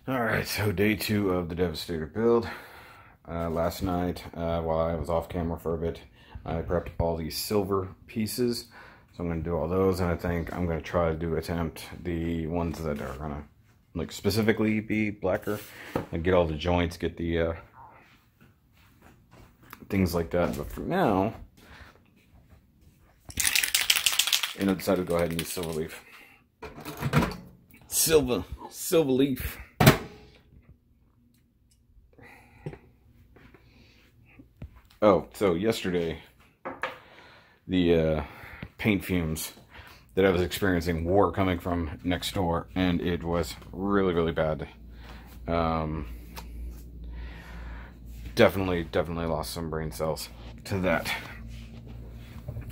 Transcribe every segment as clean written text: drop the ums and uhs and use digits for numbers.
Alright, so day 2 of the Devastator build. Last night, while I was off camera for a bit, I prepped all these silver pieces. So I'm going to do all those, and I think I'm going to try to attempt the ones that are going to, like, specifically be blacker. And get all the joints, get the things like that. But for now, I decided to go ahead and use silver leaf. Silver leaf. Oh, so yesterday, the paint fumes that I was experiencing were coming from next door, and it was really, really bad. Definitely lost some brain cells to that.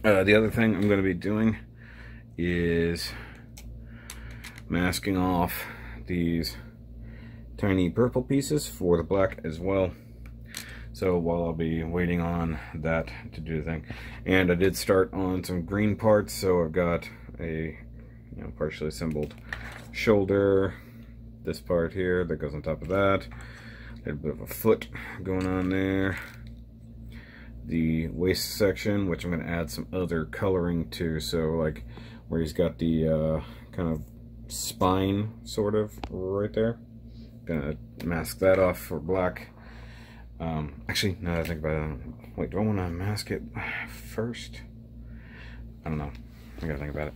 The other thing I'm going to be doing is masking off these tiny purple pieces for the black as well. So while I'll be waiting on that to do the thing, and I did start on some green parts, so I've got a partially assembled shoulder, this part here that goes on top of that, a bit of a foot going on there, the waist section, which I'm going to add some other coloring to, so like where he's got the kind of spine sort of right there, gonna mask that off for black. Actually, now that I think about it, wait, do I want to mask it first? I don't know. I gotta think about it.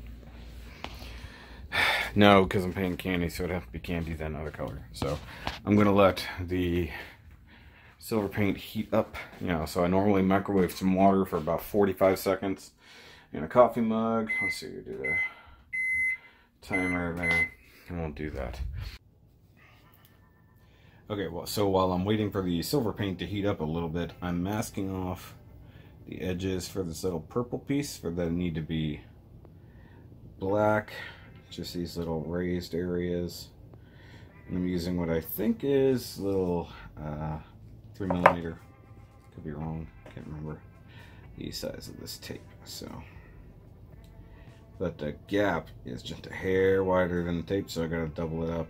No, because I'm painting candy, so it'd have to be candy, then other color. So I'm gonna let the silver paint heat up. So I normally microwave some water for about 45 seconds in a coffee mug. Let's see, do the timer there. I won't do that. Okay, well, so while I'm waiting for the silver paint to heat up a little bit, I'm masking off the edges for this little purple piece that need to be black. Just these little raised areas. And I'm using what I think is little 3mm. Could be wrong. Can't remember the size of this tape. So, but the gap is just a hair wider than the tape, so I gotta double it up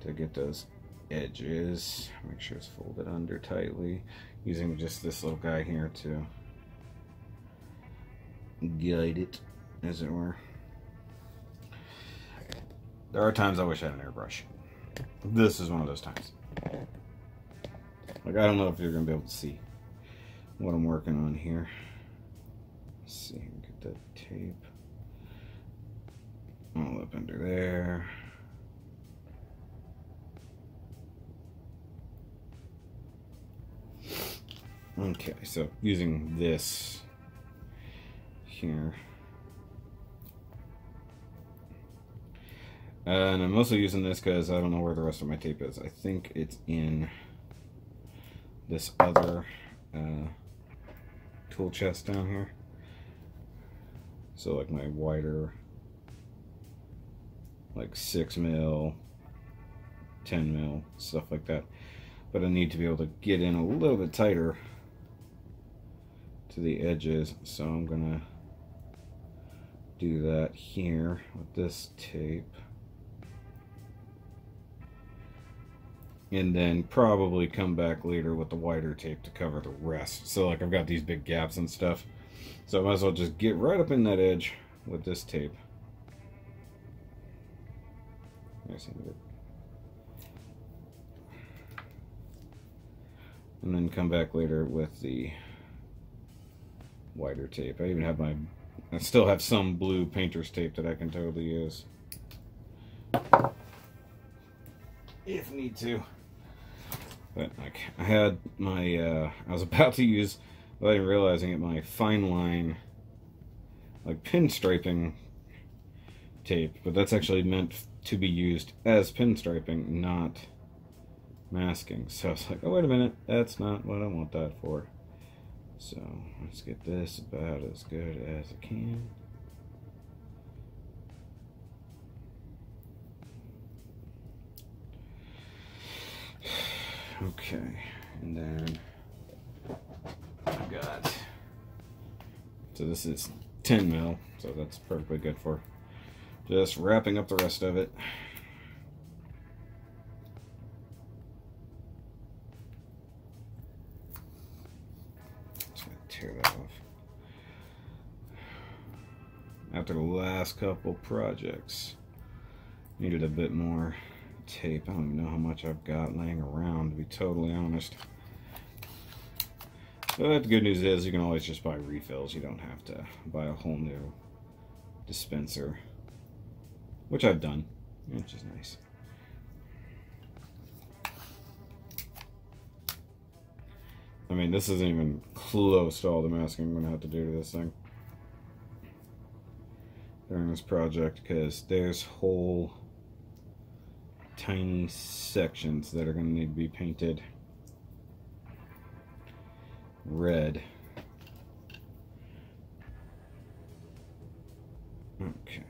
to get those edges. Make sure it's folded under tightly, using just this little guy here to guide it, as it were. There are times I wish I had an airbrush. This is one of those times. Like, I don't know if you're gonna be able to see what I'm working on here. Let's see, get that tape all up under there. Okay, so using this here, and I'm mostly using this because I don't know where the rest of my tape is. I think it's in this other tool chest down here. So like my wider, like 6mm, 10mm, stuff like that. But I need to be able to get in a little bit tighter to the edges, so I'm gonna do that here with this tape, and then probably come back later with the wider tape to cover the rest. So like I've got these big gaps and stuff, so I might as well just get right up in that edge with this tape. And then come back later with the wider tape. I still have some blue painter's tape that I can totally use if need to. But like I had my I was about to use, without even realizing it, my fine line like pinstriping tape, but that's actually meant to be used as pinstriping, not masking. So I was like, oh wait a minute, that's not what I want that for. So let's get this about as good as I can. Okay, and then I've got, so this is 10mm, so that's perfectly good for just wrapping up the rest of it. after the last couple projects. Needed a bit more tape. I don't even know how much I've got laying around, to be totally honest. But the good news is you can always just buy refills. You don't have to buy a whole new dispenser, which I've done, which is nice. I mean, this isn't even close to all the masking I'm going to have to do to this thing during this project, because there's whole tiny sections that are going to need to be painted red. Okay,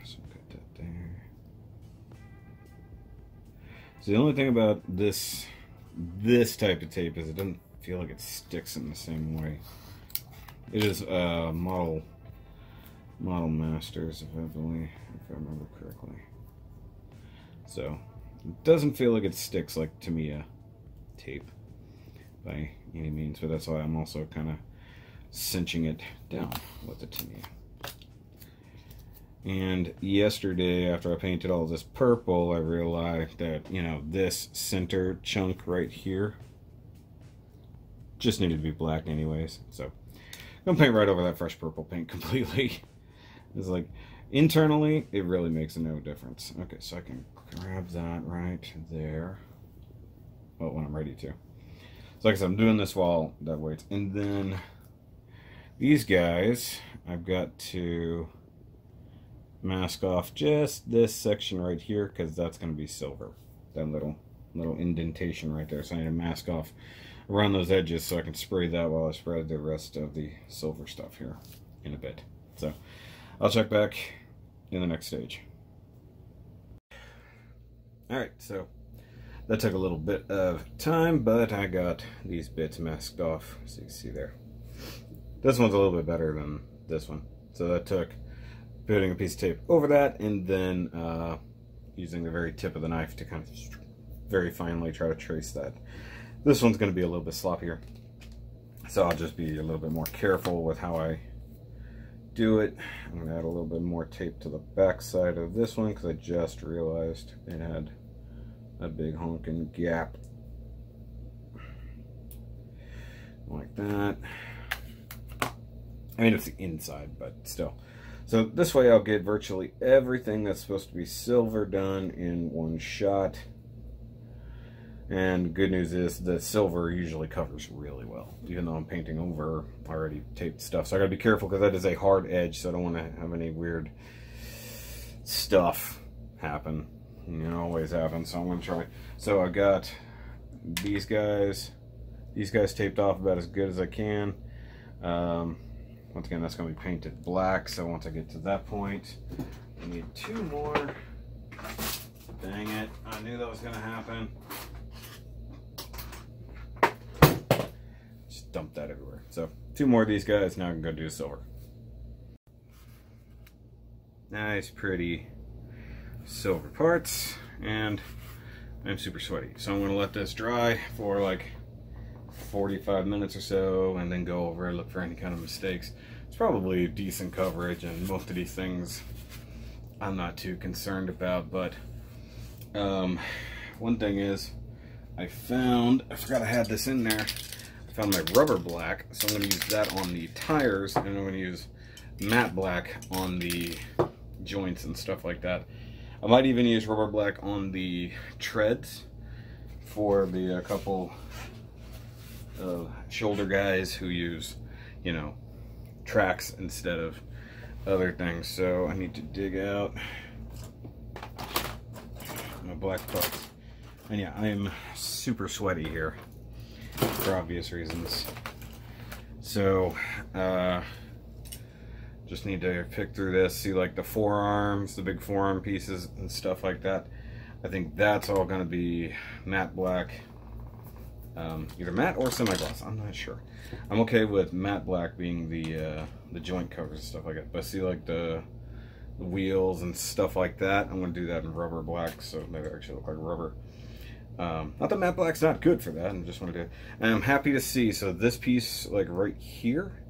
so got that there. So the only thing about this type of tape is it doesn't feel like it sticks in the same way. It is Model Masters, if I remember correctly. So it doesn't feel like it sticks like Tamiya tape by any means, but that's why I'm also kind of cinching it down with the Tamiya. And yesterday, after I painted all this purple, I realized that, you know, this center chunk right here just needed to be black anyways. So I'm gonna paint right over that fresh purple paint completely. It's like, internally, it really makes no difference. Okay, so I can grab that right there. Well, when I'm ready to. So like I said, I'm doing this while that waits. And then these guys, I've got to mask off just this section right here, because that's going to be silver. That little indentation right there. So I need to mask off around those edges so I can spray that while I spread the rest of the silver stuff here in a bit. So I'll check back in the next stage. Alright, so that took a little bit of time, but I got these bits masked off, so you can see there. This one's a little bit better than this one. So that took putting a piece of tape over that, and then using the very tip of the knife to kind of very finely try to trace that. This one's going to be a little bit sloppier, so I'll just be a little bit more careful with how I do it. I'm going to add a little bit more tape to the back side of this one, because I just realized it had a big honking gap. Like that. I mean, it's the inside, but still. So this way I'll get virtually everything that's supposed to be silver done in one shot. And good news is the silver usually covers really well, even though I'm painting over already taped stuff. So I gotta be careful, because that is a hard edge, so I don't want to have any weird stuff happen. You know, always happens, so I'm gonna try. So I got these guys taped off about as good as I can. Once again, that's gonna be painted black, so once I get to that point, I need 2 more. Dang it, I knew that was gonna happen. Dump that everywhere. So 2 more of these guys. Now I can go do silver. Nice, pretty silver parts, and I'm super sweaty. So I'm going to let this dry for like 45 minutes or so, and then go over and look for any kind of mistakes. It's probably decent coverage, and most of these things I'm not too concerned about. But one thing is, I forgot I had this in there. I found my rubber black, so I'm going to use that on the tires, and I'm going to use matte black on the joints and stuff like that. I might even use rubber black on the treads for the couple shoulder guys who use, you know, tracks instead of other things. So I need to dig out my black parts. And yeah, I am super sweaty here, for obvious reasons. So just need to pick through this, see like the forearms, the big forearm pieces and stuff like that. I think that's all going to be matte black, either matte or semi-gloss. I'm not sure. I'm okay with matte black being the joint covers and stuff like that. But see, like the wheels and stuff like that, I'm going to do that in rubber black, so they actually look like rubber. Not that matte black's not good for that. I just want to do it. And I'm happy to see, so this piece, like right here,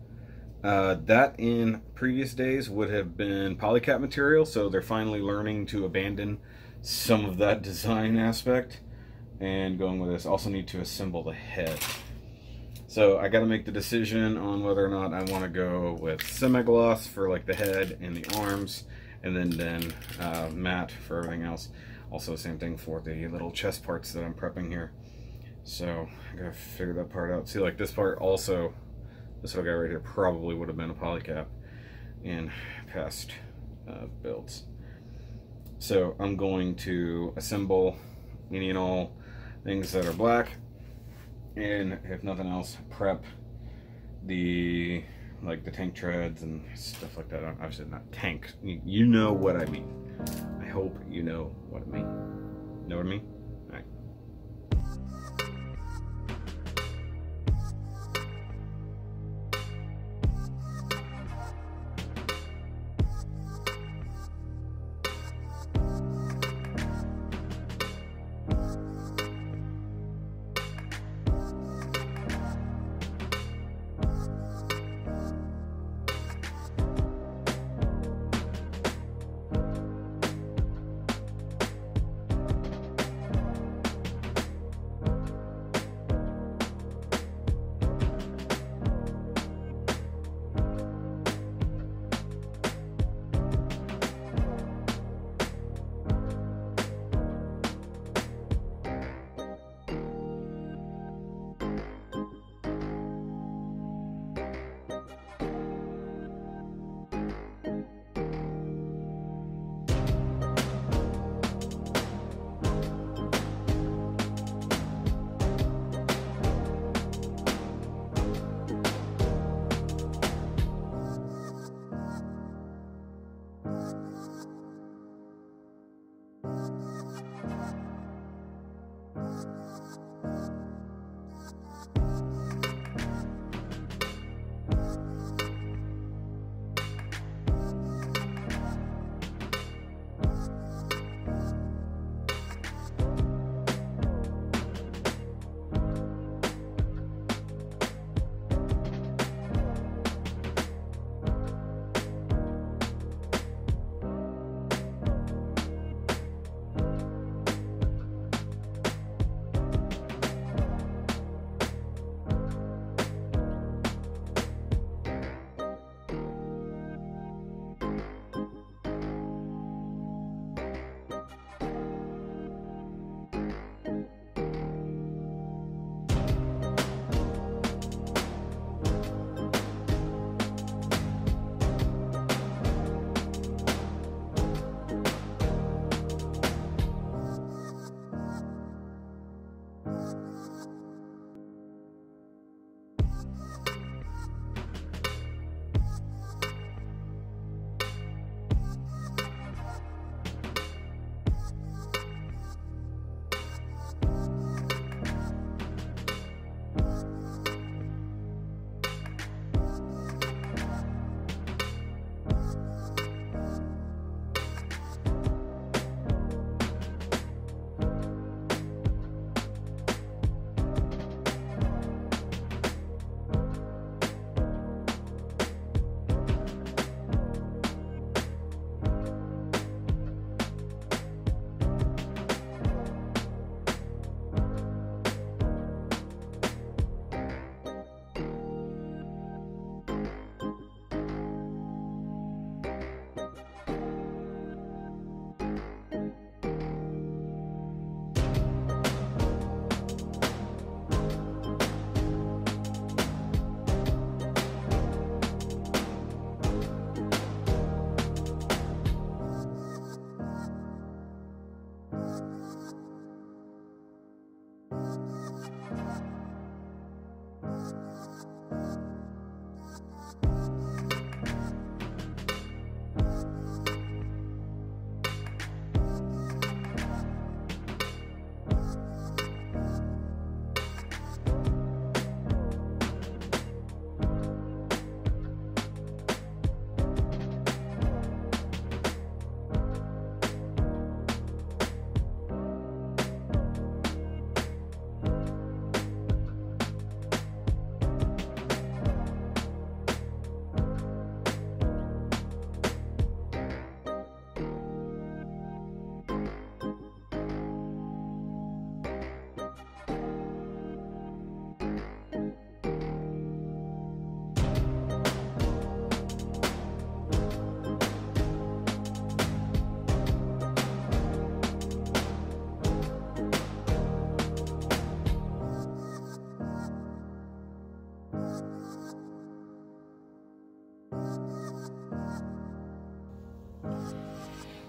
That in previous days would have been polycap material, so they're finally learning to abandon some of that design aspect and going with this. Also need to assemble the head. So I got to make the decision on whether or not I want to go with semi-gloss for like the head and the arms, and then matte for everything else. Also same thing for the little chest parts that I'm prepping here. So I gotta figure that part out. See, like this part also, this little guy right here probably would have been a polycap in past builds. So I'm going to assemble any and all things that are black, and if nothing else, prep the tank treads and stuff like that. Obviously not tank. You know what I mean. I hope you know what I mean. Know what I mean? All right.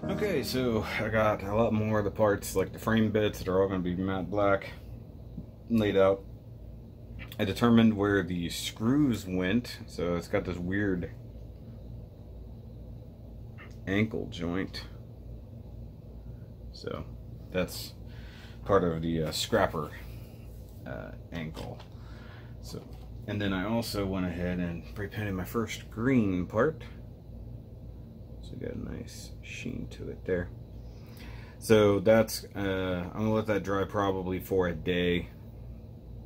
Okay, so I got a lot more of the parts, like the frame bits that are all going to be matte black, laid out. I determined where the screws went, so it's got this weird ankle joint. So that's part of the scrapper ankle. So, and then I also went ahead and pre-painted my first green part. So got a nice sheen to it there. So that's I'm gonna let that dry probably for a day.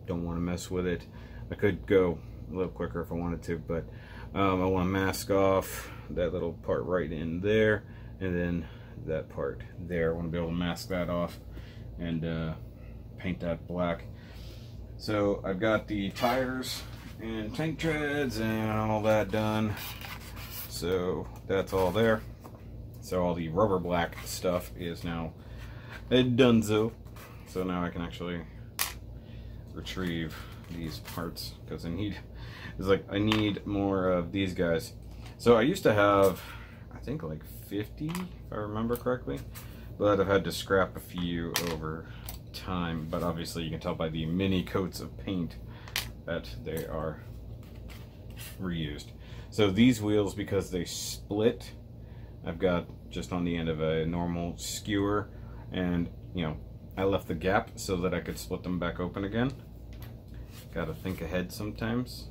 Don't want to mess with it. I could go a little quicker if I wanted to, but I want to mask off that little part right in there, and then that part there. I want to be able to mask that off and paint that black. So I've got the tires and tank treads and all that done. So that's all there. So all the rubber black stuff is now donezo. So now I can actually retrieve these parts because I need more of these guys. So I used to have, I think, like 50, if I remember correctly, but I've had to scrap a few over time. But obviously you can tell by the mini coats of paint that they are reused. So these wheels, because they split, I've got just on the end of a normal skewer, and you know, I left the gap so that I could split them back open again. Gotta think ahead sometimes.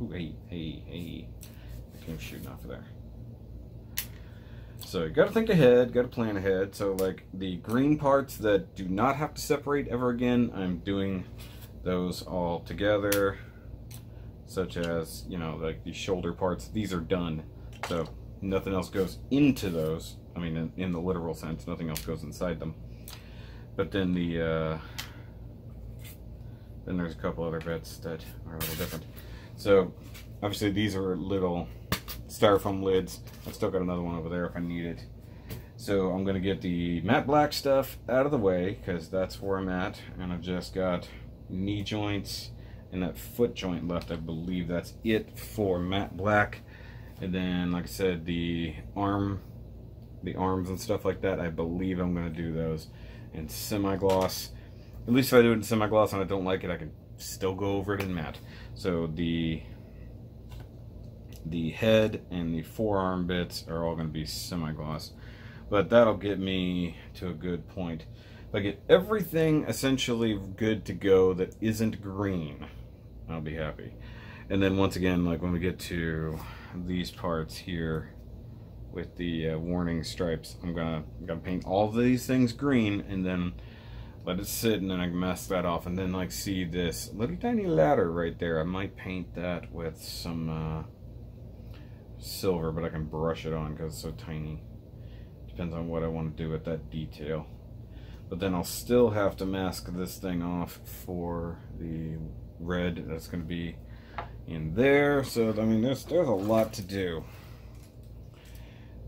Ooh, hey. I came shooting off of there. So you gotta think ahead, gotta plan ahead. So like the green parts that do not have to separate ever again, I'm doing those all together. Such as, you know, like these shoulder parts, these are done. So nothing else goes into those. I mean, in the literal sense, nothing else goes inside them. But then then there's a couple other bits that are a little different. So obviously these are little styrofoam lids. I've still got another one over there if I need it. So I'm gonna get the matte black stuff out of the way because that's where I'm at, and I've just got knee joints and that foot joint left. I believe that's it for matte black. And then, like I said, the arms and stuff like that, I believe I'm gonna do those in semi-gloss. At least if I do it in semi-gloss and I don't like it, I can still go over it in matte. So the head and the forearm bits are all going to be semi-gloss. But that'll get me to a good point. If I get everything essentially good to go that isn't green, I'll be happy. And then once again, like when we get to these parts here with the warning stripes, I'm gonna paint all of these things green and then let it sit, and then I can mask that off, and then like see this little tiny ladder right there. I might paint that with some silver, but I can brush it on because it's so tiny. Depends on what I want to do with that detail. But then I'll still have to mask this thing off for the red that's going to be in there. So I mean, there's a lot to do.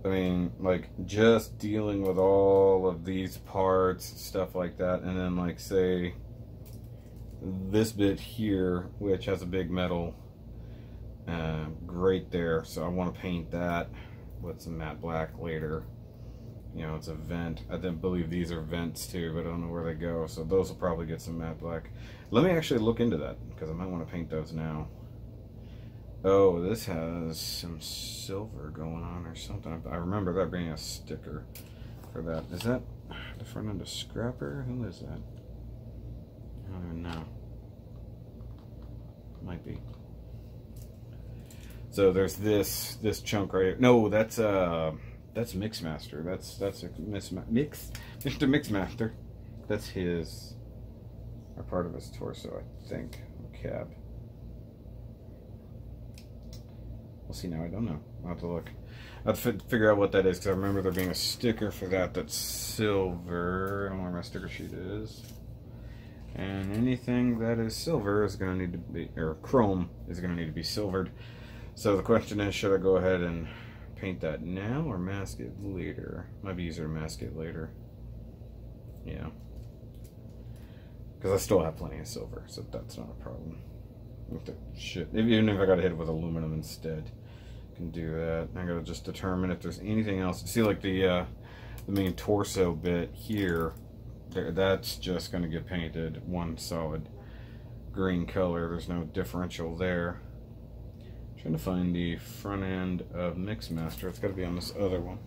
I mean, like just dealing with all of these parts, stuff like that, and then like say this bit here, which has a big metal grate there, so I want to paint that with some matte black later. You know, it's a vent. I believe these are vents too, but I don't know where they go, so those will probably get some matte black. Let me actually look into that because I might want to paint those now. Oh, this has some silver going on or something. I remember that being a sticker for that. Is that the front end of Scrapper? Who is that? I don't even know. Might be. So there's this chunk right here. No, that's Mixmaster. That's a Mr. Mixmaster. That's his, or part of his torso, I think. Cab. We'll see now. I don't know. I'll have to look. I'll have to figure out what that is because I remember there being a sticker for that that's silver. I don't know where my sticker sheet is. And anything that is silver is going to need to be, or chrome is going to need to be silvered. So the question is, should I go ahead and paint that now or mask it later? Might be easier to mask it later. Yeah. Because I still have plenty of silver, so that's not a problem. Even if I got to hit it with aluminum instead, I can do that. I gotta just determine if there's anything else. See, like the the main torso bit here, that's just going to get painted one solid green color. There's no differential there. I'm trying to find the front end of Mixmaster. It's got to be on this other one.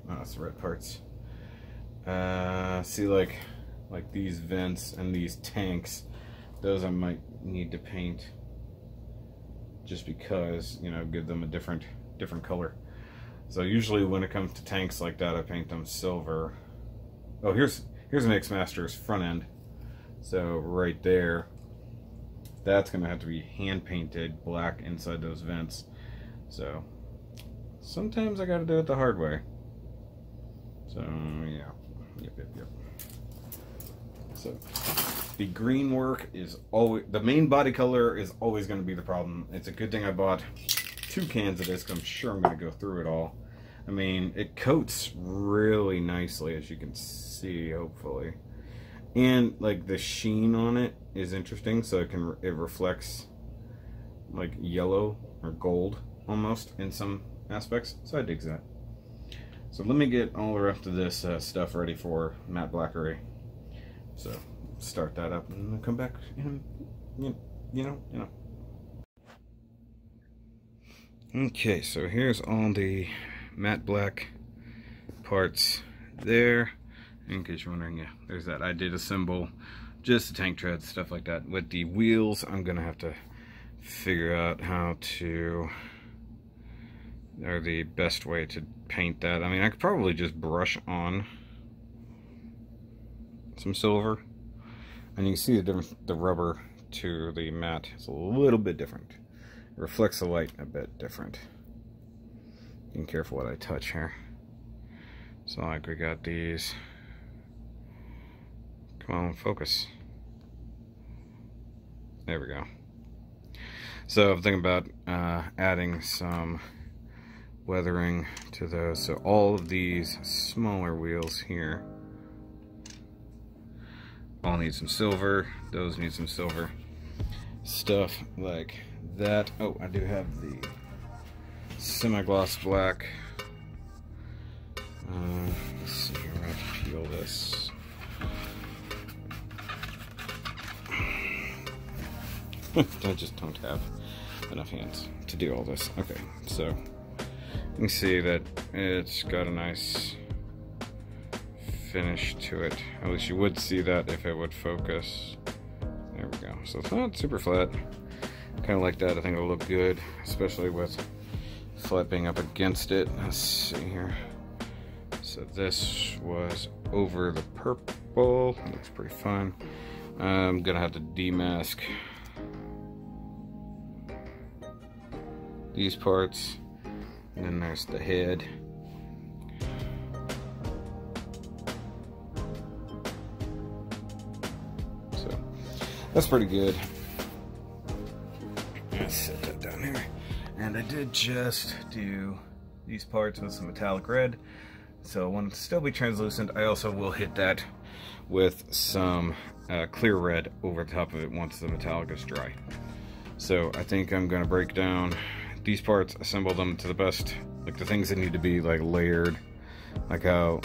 Oh, it's the red parts. See, like these vents and these tanks, those I might need to paint just because, you know, give them a different color. So usually when it comes to tanks like that, I paint them silver. Oh, here's Mixmaster's front end. So right there, that's gonna have to be hand painted black inside those vents. So sometimes I gotta do it the hard way. So yeah, yep. So the green work is always, the main body color is always going to be the problem. It's a good thing I bought 2 cans of this because I'm sure I'm going to go through it all. I mean, it coats really nicely, as you can see, hopefully. And like the sheen on it is interesting, so it reflects like yellow or gold almost in some aspects. So I dig that. So let me get all the rest of this stuff ready for matte blackery. So start that up and then come back and you know. Okay, so here's all the matte black parts there. In case you're wondering, yeah, there's that. I did assemble just the tank treads, stuff like that. With the wheels, I'm gonna have to figure out how to, or the best way to paint that. I mean, I could probably just brush on some silver, and you can see the difference. The rubber to the matte is a little bit different. It reflects the light a bit different. Being careful what I touch here. So like we got these. Come on, focus. There we go. So I'm thinking about adding some weathering to those. So all of these smaller wheels here all need some silver. Those need some silver. Stuff like that. Oh, I do have the semi-gloss black. Let's see here, I'm gonna have to peel this. I just don't have enough hands to do all this. Okay, so you can see that it's got a nice finish to it. At least you would see that if it would focus. There we go. So it's not super flat. Kind of like that. I think it'll look good, especially with flapping up against it. Let's see here. So this was over the purple. It looks pretty fun. I'm gonna have to demask these parts, and then there's the head. So that's pretty good. Let's set that down here. And I did just do these parts with some metallic red, so I want it to still be translucent. I also will hit that with some clear red over the top of it once the metallic is dry. So I think I'm gonna break down these parts, assemble them to the best, like the things that need to be like layered, like how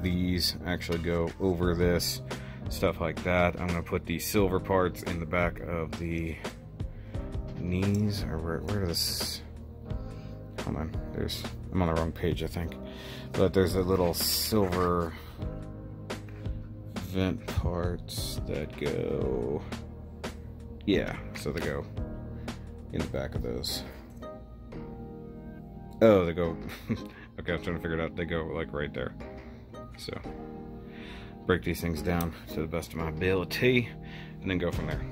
these actually go over this, stuff like that. I'm gonna put the silver parts in the back of the knees, or where this, hold on, I'm on the wrong page I think, but there's a little silver vent parts that go, yeah, so they go in the back of those. Oh, they go, okay, I was trying to figure it out. They go like right there. So break these things down to the best of my ability and then go from there.